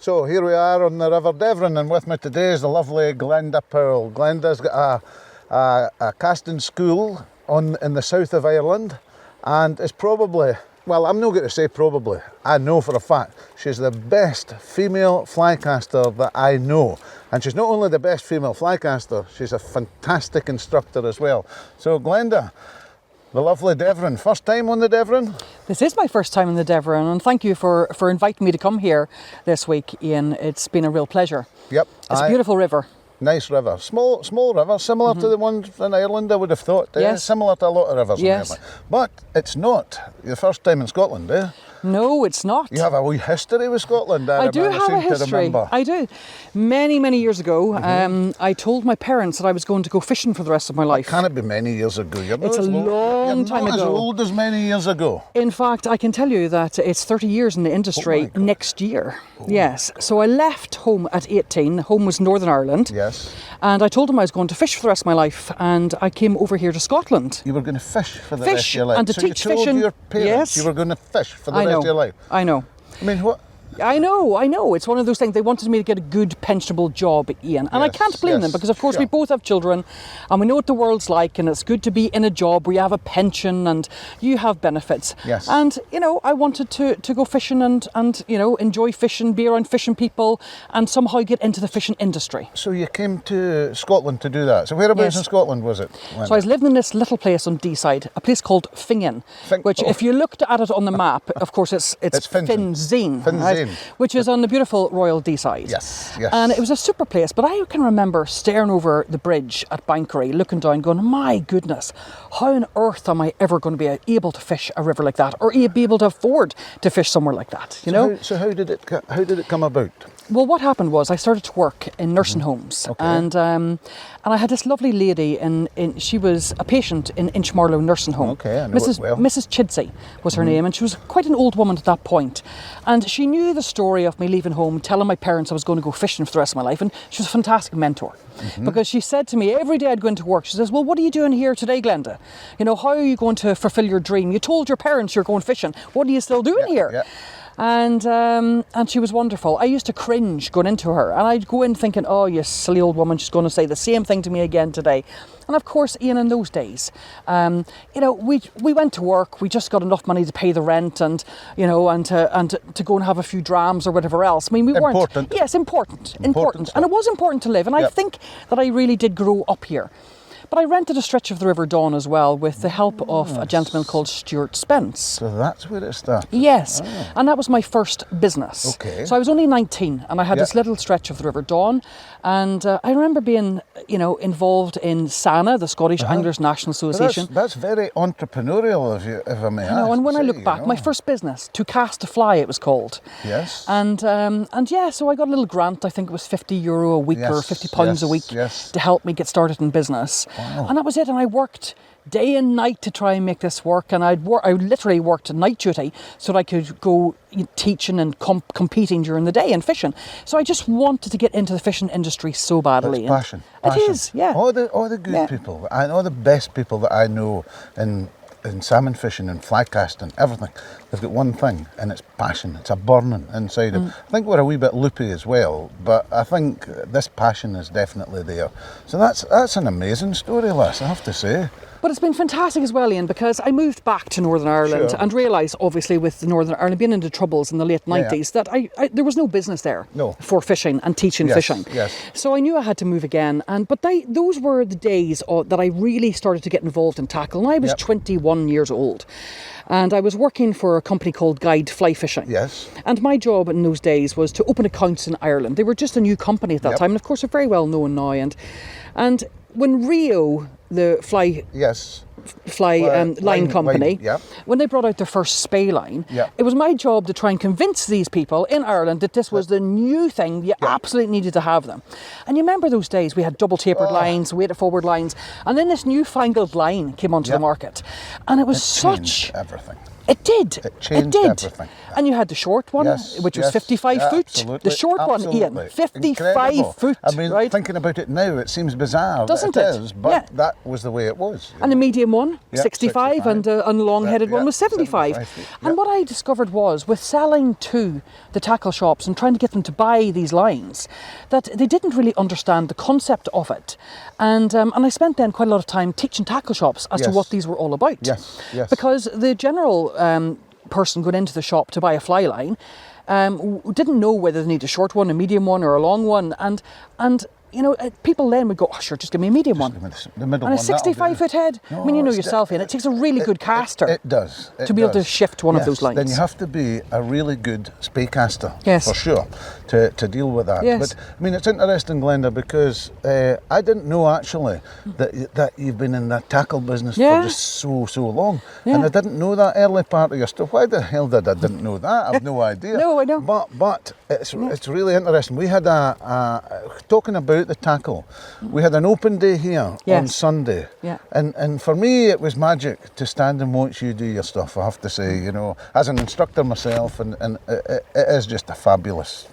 So here we are on the River Devon, and with me today is the lovely Glenda Powell. Glenda's got a casting school in the south of Ireland, and is probably, well, I'm not going to say probably, I know for a fact, she's the best female flycaster that I know. And she's not only the best female flycaster, she's a fantastic instructor as well. So Glenda, the lovely Devon, first time on the Devon? This is my first time in the Devon, and thank you for inviting me to come here this week, Ian. It's been a real pleasure. Yep. It's a beautiful river. Nice river. Small river, similar to the ones in Ireland, I would have thought. Yes. Similar to a lot of rivers in Yes. Ireland. But it's not your first time in Scotland, eh? No, it's not. You have a wee history with Scotland. I do have a history. I do. Many years ago, I told my parents that I was going to go fishing for the rest of my life. Can it be many years ago? It's a long time ago. As ago. old as many years ago. In fact, I can tell you that it's 30 years in the industry next year. Yes. So I left home at 18. Home was Northern Ireland. Yes. And I told them I was going to fish for the rest of my life, and I came over here to Scotland. You were going to fish for the rest of your life? And to so teach you told fishing. your parents you were going to fish for the rest of your life? I know. I mean, what? I know. It's one of those things. They wanted me to get a good pensionable job, Ian. And I can't blame them, because of course we both have children and we know what the world's like, and it's good to be in a job where you have a pension and you have benefits. Yes. And, I wanted to go fishing and enjoy fishing, be around fishing people, and somehow get into the fishing industry. So you came to Scotland to do that. So whereabouts in Scotland was it? So I was living in this little place on Deeside, a place called Fingin, which if you looked at it on the map, of course it's Finzine. Right? Which is on the beautiful Royal Deeside. Yes. And it was a super place, but I can remember staring over the bridge at Bankery, looking down, going, my goodness, how on earth am I ever going to be able to fish a river like that, or be able to afford to fish somewhere like that, you know? So how did it come about? Well, what happened was I started to work in nursing homes, and I had this lovely lady, she was a patient in Inchmarlow nursing home. Okay, I know it well. Mrs. Chidsey was her name, and she was quite an old woman at that point. And she knew the story of me leaving home, telling my parents I was going to go fishing for the rest of my life, and she was a fantastic mentor. Because she said to me every day I'd go into work, she says, well, what are you doing here today, Glenda? How are you going to fulfill your dream? You told your parents you're going fishing. What are you still doing here? Yeah. And she was wonderful. I used to cringe going into her, and I'd go in thinking, oh, you silly old woman, she's going to say the same thing to me again today. And of course, Ian, in those days, we went to work. We just got enough money to pay the rent, and to go and have a few drams or whatever else. I mean, we weren't. Important. Yes, important, and it was important to live. And I think that I really did grow up here. But I rented a stretch of the River Don as well, with the help of a gentleman called Stuart Spence. So that's where it started? Yes, and that was my first business. Okay. So I was only 19, and I had this little stretch of the River Don, and I remember being, involved in SANA, the Scottish Anglers National Association. That's very entrepreneurial, if I may ask. And when I look back, my first business, To Cast a Fly, it was called. Yes. And so I got a little grant. I think it was €50 a week or £50 a week to help me get started in business. Wow. And that was it. And I worked day and night to try and make this work. And I literally worked night duty so that I could go teaching and competing during the day and fishing. So I just wanted to get into the fishing industry so badly. It's passion. It is, yeah. All the good people, and all the best people that I know in salmon fishing and fly casting, everything, they've got one thing, and it's passion. It's a burning inside them. I think we're a wee bit loopy as well, but I think this passion is definitely there. So that's an amazing story, lass, I have to say. But it's been fantastic as well, Ian, because I moved back to Northern Ireland and realised, obviously, with Northern Ireland being into troubles in the late 90s, that there was no business there for fishing and teaching fishing. Yes. So I knew I had to move again. But those were the days that I really started to get involved in tackle. And I was 21 years old. And I was working for a company called Guide Fly Fishing. Yes. And my job in those days was to open accounts in Ireland. They were just a new company at that time, and of course they're very well known now. And when Rio, the line company, when they brought out their first Spey line, it was my job to try and convince these people in Ireland that this was the new thing. You absolutely needed to have them. And you remember those days, we had double tapered lines, weighted forward lines, and then this newfangled line came onto the market. And it was changed everything. It did. It changed everything. And you had the short one, which was 55 foot. Absolutely, the short one, Ian, 55 Incredible. foot. I mean, right? thinking about it now, it seems bizarre. Doesn't that it? is, but that was the way it was. And the medium one, Yeah, 65, and a long-headed one was 75. feet, And what I discovered was, with selling to the tackle shops and trying to get them to buy these lines, that they didn't really understand the concept of it. And I spent then quite a lot of time teaching tackle shops as to what these were all about. Yes, yes. Because the general person going into the shop to buy a fly line didn't know whether they need a short one, a medium one, or a long one. And you know, people then would go, oh, sure, just give me a medium one. The middle and one, a 65-foot head. No, I mean, you know it's yourself, Ian, it takes a really good caster. It does. To be able to shift one of those lines. Then you have to be a really good spey caster, Yes. for sure, to deal with that. Yes. But I mean, it's interesting, Glenda, because I didn't know actually that you've been in that tackle business for just so long, and I didn't know that early part of your stuff. Why the hell didn't know that? I've no idea. No, I know. But it's really interesting. We had talking about the tackle. We had an open day here on Sunday, and for me it was magic to stand and watch you do your stuff. I have to say, you know, as an instructor myself, and it is just a fabulous,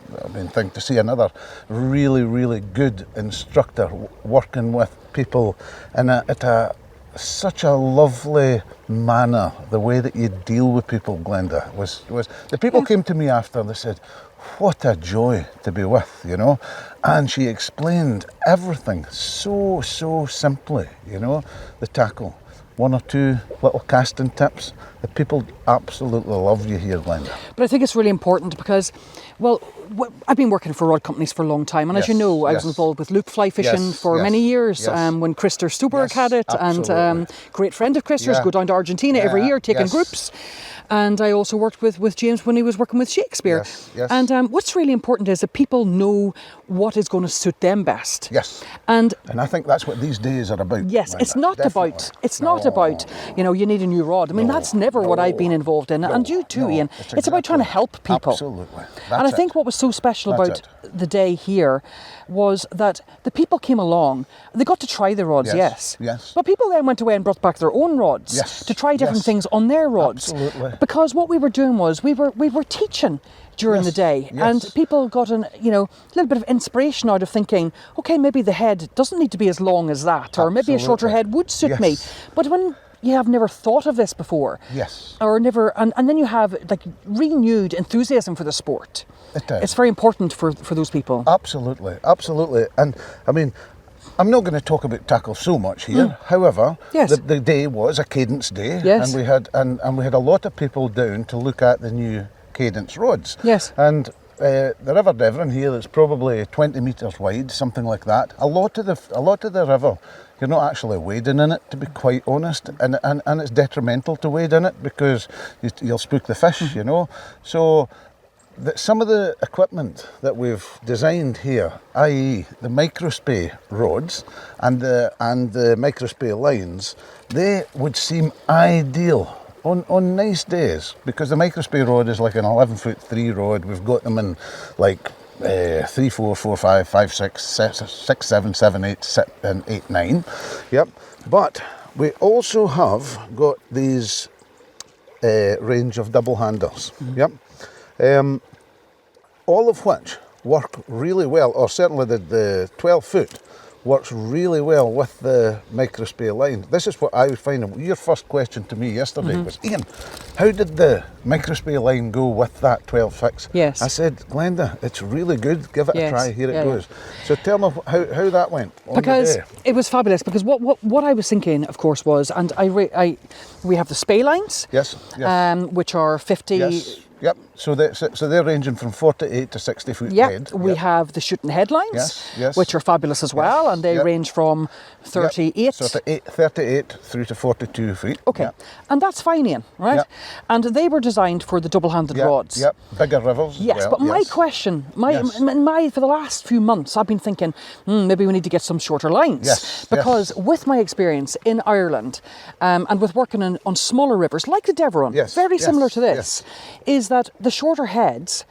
thing to see another really good instructor working with people at such a lovely manner. The way that you deal with people, Glenda, was the people came to me after. They said, what a joy to be with, you know. And she explained everything so simply, you know. The tackle, one or two little casting tips. The people absolutely love you here, Glenda. But I think it's really important because, well, I've been working for rod companies for a long time, and as you know, I was involved with Luke Fly Fishing for many years, when Christer Stuberg had it, and great friend of Christer's, go down to Argentina every year taking groups. And I also worked with James when he was working with Shakespeare. Yes. And what's really important is that people know what is going to suit them best. Yes. And I think that's what these days are about. Yes, Glenda. it's not about, you know, you need a new rod. I mean, that's never what I've been involved in. And you too, Ian. It's about trying to help people. Absolutely. And I think what was so special about the day here was that the people came along. They got to try the rods, yes. But people then went away and brought back their own rods to try different things on their rods. Absolutely. Because what we were doing was we were teaching during the day, and people got a little bit of inspiration out of thinking, okay, maybe the head doesn't need to be as long as that, or maybe a shorter head would suit me. But when you have never thought of this before, or never, and then you have like renewed enthusiasm for the sport. It's very important for those people. Absolutely. And I mean, I'm not going to talk about tackle so much here. However, the day was a Cadence day, and we had a lot of people down to look at the new Cadence rods. And the River Devon here is probably 20 metres wide, something like that. A lot of the river, you're not actually wading in it, to be quite honest, and it's detrimental to wade in it because you'll spook the fish, you know. So some of the equipment that we've designed here, i.e. the Micro Spey rods and the Micro Spey lines, they would seem ideal on nice days, because the Micro Spey rod is like an 11'3" rod. We've got them in like 3, 4, 4, 5, 5, 6, 6, 7, 7, 8, and 8, 9. But we also have got these range of double handers. All of which work really well, or certainly the 12 foot works really well with the Micro Spey line. This is what I was finding. Your first question to me yesterday was, Ian, how did the Micro Spey line go with that 12 fix? Yes. I said, Glenda, it's really good. Give it a try. Here it goes. So tell me how that went on because the day. It was fabulous. Because what I was thinking, of course, was, and we have the Spey lines, which are 50. So they're ranging from 48 to 60 foot head. We have the shooting headlines, which are fabulous as well, and they range from 38. So 38 through to 42 feet. Okay, and that's fine, Ian, right? And they were designed for the double-handed rods. Bigger rivers. But my question, for the last few months, I've been thinking, maybe we need to get some shorter lines. Because with my experience in Ireland, and with working on smaller rivers like the Devon, very similar to this, is that the shorter heads,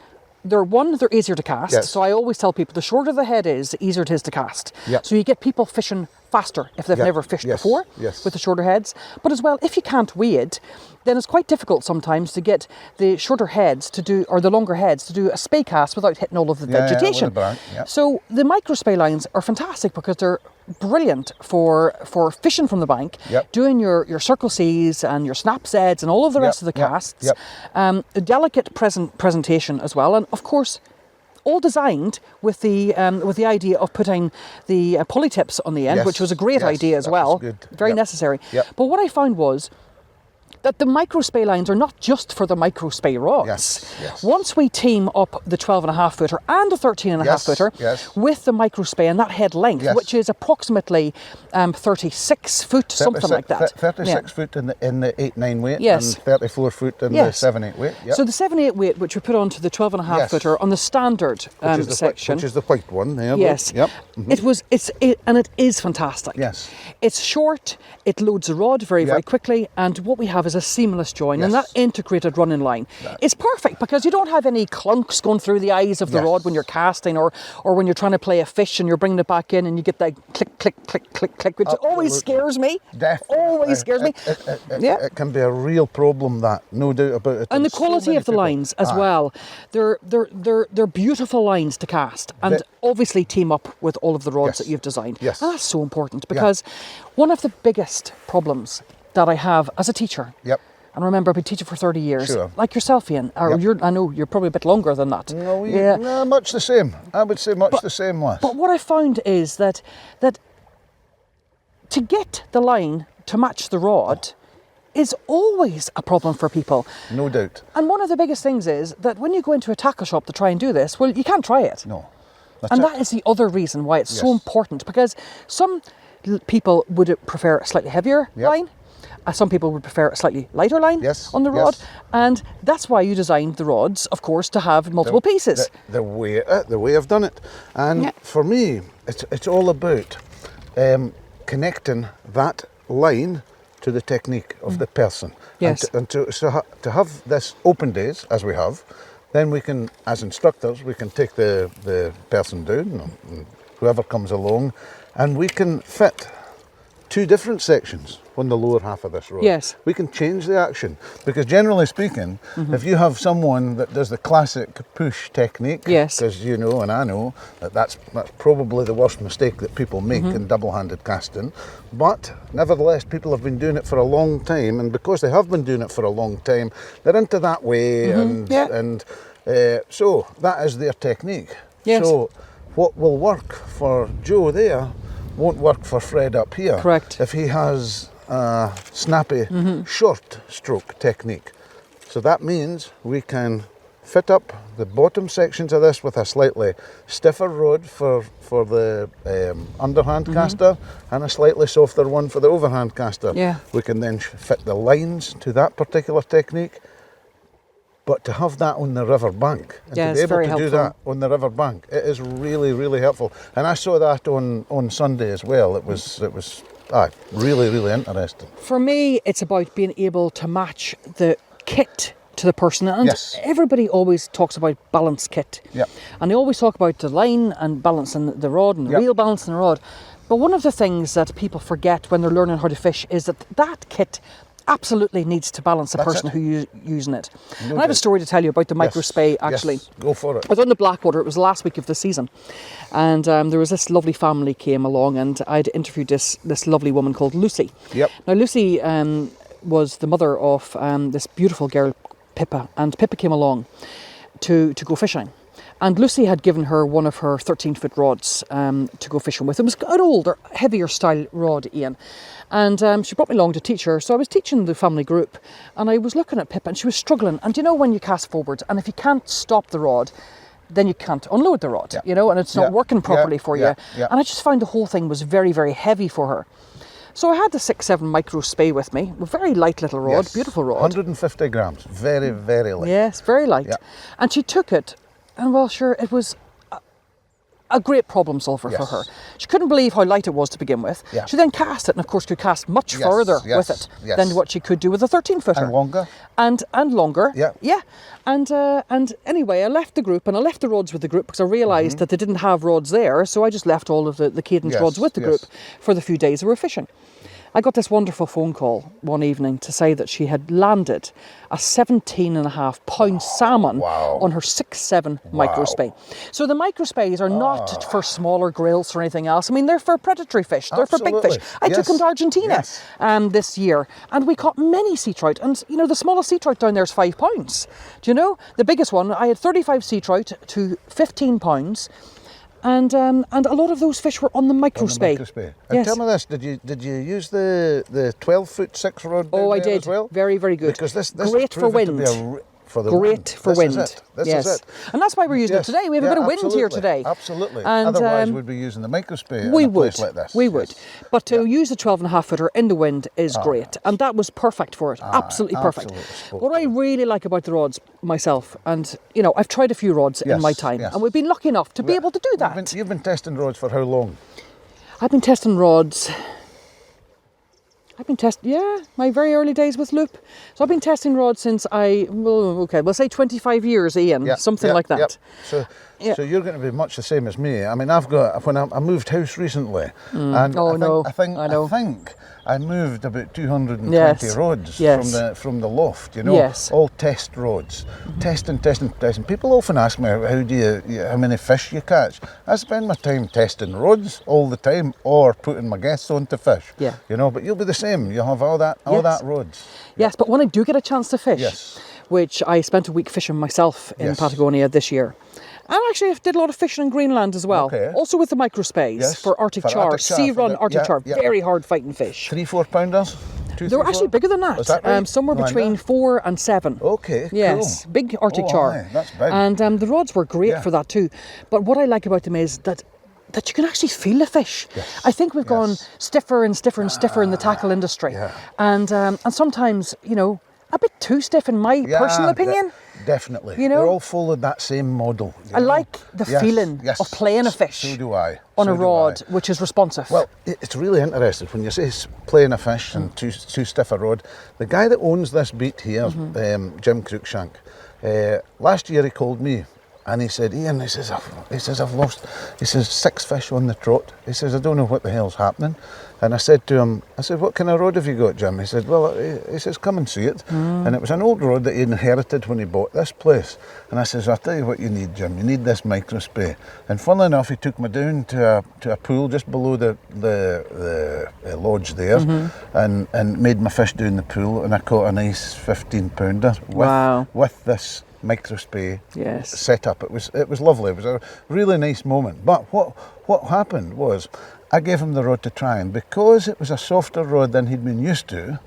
they're easier to cast. So I always tell people the shorter the head is, the easier it is to cast. So you get people fishing faster if they've never fished before with the shorter heads. But as well, if you can't wade, then it's quite difficult sometimes to get the shorter heads to do, or the longer heads to do a spey cast without hitting all of the vegetation. So the Micro Spey lines are fantastic because they're brilliant for fishing from the bank, doing your circle C's and your snap Z's and all of the rest of the casts. A delicate presentation as well, and of course, all designed with the idea of putting the pulley tips on the end, which was a great idea as well. Very necessary. But what I found was that the Micro Spey lines are not just for the Micro Spey rods. Once we team up the 12.5 footer and the 13.5 footer with the Micro Spey and that head length, which is approximately 36 foot, something like that. 36 foot in the 8-9 weight and 34 foot in the 7-8 weight. So the 7-8 weight, which we put onto the 12.5 footer on the standard section, which is the white one. It is fantastic. It's short, it loads the rod very quickly, and what we have is a seamless join, and that integrated running line is perfect because you don't have any clunks going through the eyes of the rod when you're casting, or when you're trying to play a fish and you're bringing it back in and you get that click, click, click, click, click, which always scares me. Always scares me. It can be a real problem, that, no doubt about it. And the quality of the lines as well. They're beautiful lines to cast, and obviously team up with all of the rods that you've designed. And that's so important because one of the biggest problems that I have as a teacher, and remember, I've been teaching for 30 years, like yourself, Ian, or I know you're probably a bit longer than that. No, much the same. I would say much the same, Les. But what I found is that to get the line to match the rod is always a problem for people. No doubt. And one of the biggest things is that when you go into a tackle shop to try and do this, well, you can't try it. No. That is the other reason why it's so important, because some people would prefer a slightly heavier line. Some people would prefer a slightly lighter line on the rod, and that's why you designed the rods, of course, to have multiple pieces. The way I've done it, and for me, it's all about connecting that line to the technique of the person. And to have this open days as we have, then we can, as instructors, we can take the person down, and whoever comes along, and we can fit 2 different sections on the lower half of this rod. We can change the action, because generally speaking, if you have someone that does the classic push technique, because you know and I know that's probably the worst mistake that people make in double-handed casting, but nevertheless people have been doing it for a long time, and because they have been doing it for a long time, they're into that way, and so that is their technique. So what will work for Joe there won't work for Fred up here. If he has a snappy short stroke technique. So that means we can fit up the bottom sections of this with a slightly stiffer rod for the underhand caster, and a slightly softer one for the overhand caster. We can then fit the lines to that particular technique. But to have that on the river bank, and to be able to do that on the river bank, it is really, really helpful. And I saw that on Sunday as well. It was really, really interesting. For me, it's about being able to match the kit to the person. And everybody always talks about balance kit. And they always talk about the line and balancing the rod and the reel balancing the rod. But one of the things that people forget when they're learning how to fish is that kit absolutely needs to balance the person who's using it. And I have a story to tell you about the Micro Spey, actually. Go for it. I was on the Blackwater. It was the last week of the season, and there was this lovely family came along, and I'd interviewed this lovely woman called Lucy. Now Lucy was the mother of this beautiful girl, Pippa, and Pippa came along to go fishing. And Lucy had given her one of her 13-foot rods to go fishing with. It was an older, heavier style rod, Ian. And she brought me along to teach her. So I was teaching the family group, and I was looking at Pippa, and she was struggling. And you know when you cast forward, and if you can't stop the rod, then you can't unload the rod, you know, and it's not working properly for you. And I just found the whole thing was very, very heavy for her. So I had the 6'7" Micro Spey with me, a very light little rod, beautiful rod. 150 grams, very, very light. Yes, very light. And she took it, and well, sure, it was a great problem solver for her. She couldn't believe how light it was to begin with. Yeah. She then cast it, and of course could cast much further with it than what she could do with a 13-footer. And longer. And longer. Yeah. Yeah. And anyway, I left the group, and I left the rods with the group because I realised that they didn't have rods there, so I just left all of the Cadence rods with the group for the few days we were fishing. I got this wonderful phone call one evening to say that she had landed a 17.5-pound salmon on her 6'7" Micro Spey. So the Micro Speys are not for smaller grills or anything else. I mean, they're for predatory fish. They're for big fish. I took them to Argentina this year, and we caught many sea trout. And, you know, the smallest sea trout down there is 5 pounds. Do you know? The biggest one, I had 35 sea trout to 15 pounds. And a lot of those fish were on the Micro Spey. And tell me this: did you use the 12-foot 6 rod? Oh, I did. As well? Very, very good. Because this great for wind. Great for wind. This is it. And that's why we're using it today. We have a bit of wind here today. Absolutely. And, otherwise, we'd be using the Micro Spey in a place like this. We would. But to use a 12.5-footer in the wind is great. And that was perfect for it. Absolutely perfect. What I really like about the rods myself, and, you know, I've tried a few rods in my time, and we've been lucky enough to be able to do that. You've been testing rods for how long? I've been testing rods... my very early days with loop. So I've been testing rods since we'll say 25 years, Ian, something like that. So you're going to be much the same as me. I mean, when I moved house recently, and I think I moved about 220 rods from the loft, you know, all test rods, testing. People often ask me, how many fish you catch? I spend my time testing rods all the time, or putting my guests on to fish. Yeah. You know, but you'll be the same. You'll have all that rods. Yes, but when I do get a chance to fish, which I spent a week fishing myself in Patagonia this year. And actually I did a lot of fishing in Greenland as well. Also with the Micro Speys for Arctic char, sea-run Arctic char, very hard fighting fish. 3-4 pounders? They were actually bigger than that. Is that right? Somewhere between 4 and 7. Okay, yes, cool. Big Arctic char. That's big. And the rods were great for that too. But what I like about them is that you can actually feel the fish. I think we've gone stiffer and stiffer and stiffer in the tackle industry. And sometimes, you know, a bit too stiff in my personal opinion. Definitely. You know? They're all following that same model. I like the feeling of playing a fish. So do I. On a rod which is responsive. Well, it's really interesting when you say playing a fish and too stiff a rod. The guy that owns this beat here, Jim Cruikshank, last year he called me. And he said, Ian, he says, I've lost, 6 fish on the trot. He says, I don't know what the hell's happening. And I said to him, what kind of rod have you got, Jim? He said, well, he says, come and see it. And it was an old rod that he inherited when he bought this place. And I says, I'll tell you what you need, Jim. You need this Micro Spey. And funnily enough, he took me down to a pool just below the lodge there, and made my fish down the pool. And I caught a nice 15-pounder with this Micro Spey set up. It was lovely. It was a really nice moment. But what happened was I gave him the rod to try, and because it was a softer rod than he'd been used to,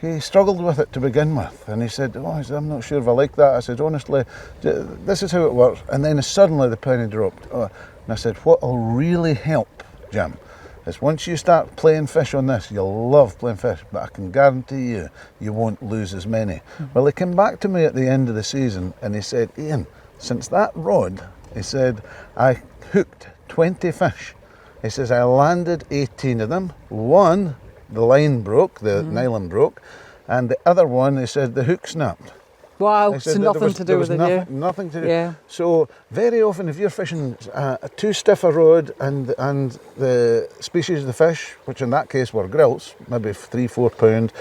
he struggled with it to begin with. And he said, I'm not sure if I like that. I said, honestly, this is how it works. And then suddenly the penny dropped. And I said, what'll really help, Jim, is once you start playing fish on this, you'll love playing fish, but I can guarantee you won't lose as many. Well, he came back to me at the end of the season and he said, Ian, since that rod, he said, I hooked 20 fish. He says, I landed 18 of them. One, the line broke, the nylon broke, and the other one, he said, the hook snapped. Wow, so nothing to do with it, nothing to do. Yeah. So very often, if you're fishing a too stiff a rod and the species of the fish, which in that case were grills, maybe 3-4 pound,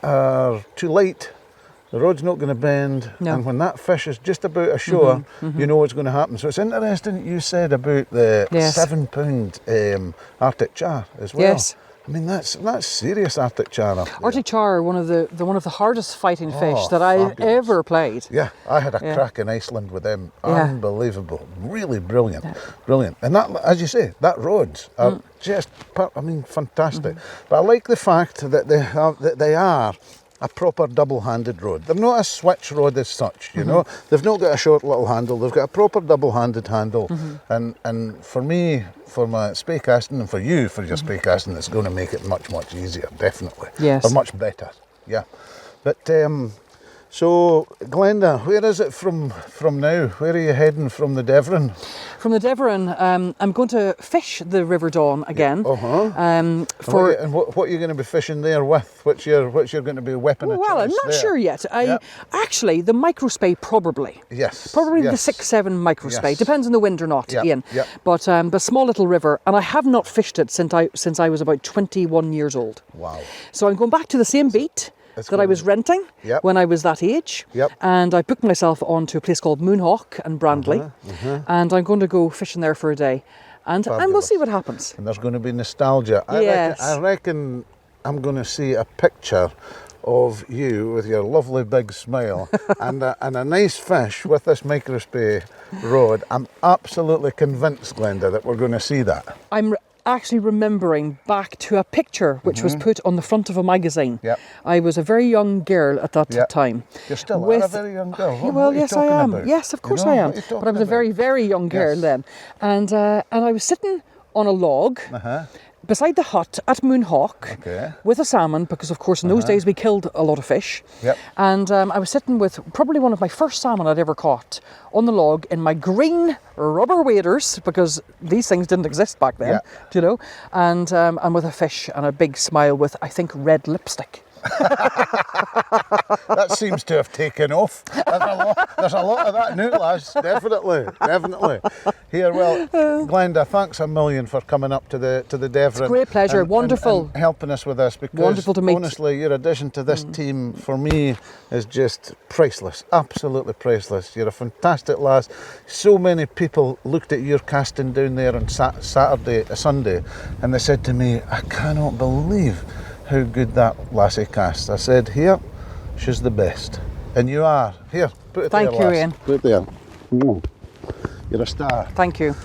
are too light, the rod's not going to bend. No. And when that fish is just about ashore, you know what's going to happen. So it's interesting you said about the 7 pound Arctic char as well. Yes. I mean, that's serious Arctic char up there. Arctic char are one of the hardest fighting fish that I've ever played. Yeah, I had a crack in Iceland with them. Unbelievable. Really brilliant. Brilliant. And that, as you say, that rods are just, fantastic. But I like the fact that they are a proper double-handed rod. They're not a switch rod as such, you know. They've not got a short little handle. They've got a proper double-handed handle. And for me, for my spey casting, and for you, for your spey casting, it's going to make it much, much easier, definitely. Yes. Or much better, yeah. But So, Glenda, where is it from now? Where are you heading from the Devon? From the Devon, I'm going to fish the River Dawn again. What are you going to be fishing there with? What's your going to be weapon of choice? Well, I'm not sure yet. Actually, the Micro Spey probably. Yes. Probably the 6-7 Micro Spey. Depends on the wind or not, Ian. Yep. But the small little river, and I have not fished it since I was about 21 years old. Wow. So I'm going back to the same beat that I was renting when I was that age. Yep. And I booked myself onto a place called Moonhawk in Brandley. And I'm going to go fishing there for a day. And we'll see what happens. And there's going to be nostalgia. Yes. I reckon I'm going to see a picture of you with your lovely big smile and a nice fish with this Micro Spey rod. I'm absolutely convinced, Glenda, that we're going to see that. I'm actually remembering back to a picture which was put on the front of a magazine. Yep. I was a very young girl at that time. You're still a very young girl. What yes, are you I am. about? Yes, of course I am. But I was a very, very young girl then. And I was sitting on a log beside the hut at Moonhawk with a salmon, because of course in those days we killed a lot of fish. Yep. And I was sitting with probably one of my first salmon I'd ever caught on the log in my green rubber waders, because these things didn't exist back then, you know, and with a fish and a big smile with, I think, red lipstick. That seems to have taken off. There's a lot of that now, lads. Definitely. Here, well, Glenda, thanks a million for coming up to the Devon. It's a great pleasure. Wonderful. And helping us with this, because wonderful to meet. Honestly, your addition to this team for me is just priceless. Absolutely priceless. You're a fantastic lass. So many people looked at your casting down there on Sunday, and they said to me, I cannot believe how good that lassie casts. I said, here, she's the best. And you are. Here, put it there, Thank you, lass. Ian. Put it there. You're a star. Thank you.